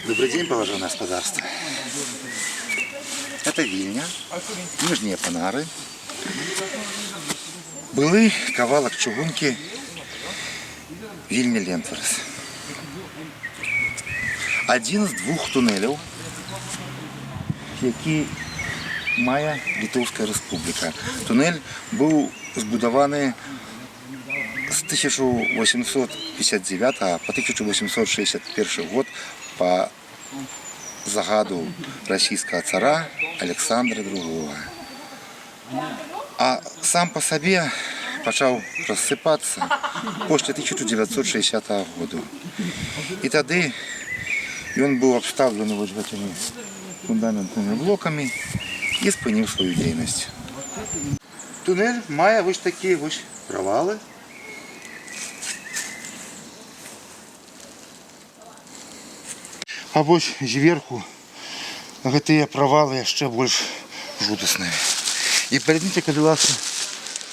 Добрый день, поважное господарство. Это Вильня, Нижние Панары. Былий кавалок чугунки Вільня Лентверес. Один з двох тунелів, які має Литовська Республіка. Тунель був збудований з 1859 по 1861 год по загаду російського цара Олександра II. А сам по собі почав розсипатися після 1960 року. І тоді він був обставлений ось цими фундаментними блоками і спинив свою діяльність. Тунель має ось такі ось провали. А ось зверху ці провали ще більш жудасні. І передніть, будь ласка,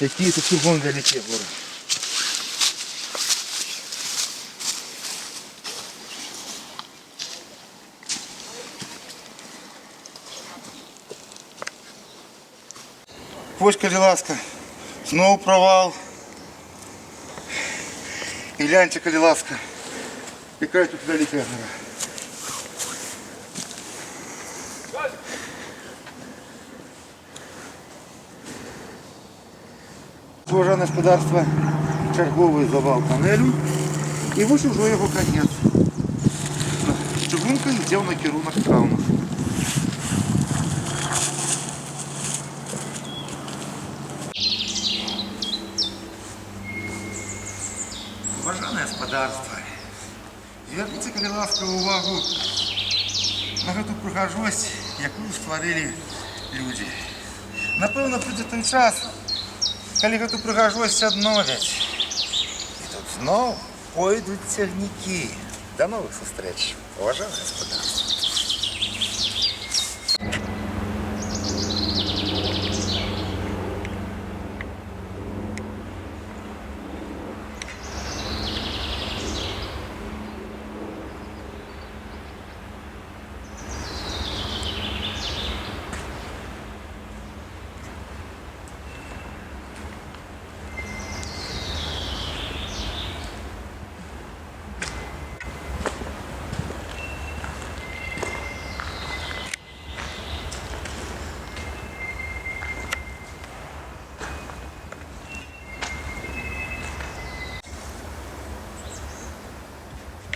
які тут кругом великі гори. Ось, будь ласка, знову провал. І гляньте, будь ласка, яка тут велика гора. Поважне господарство, черговий завал тунелю. І ось уже його кінець. Чугунка йде на керунок Каунас. Поважне господарство, зверніться, будь ласка, увагу на цю прихожость, яку створили люди. Напевно, прийде той час, коли цю прихожость обновлять. І тут знову пойдуть цягники. До нових зустріч, поважне господарство.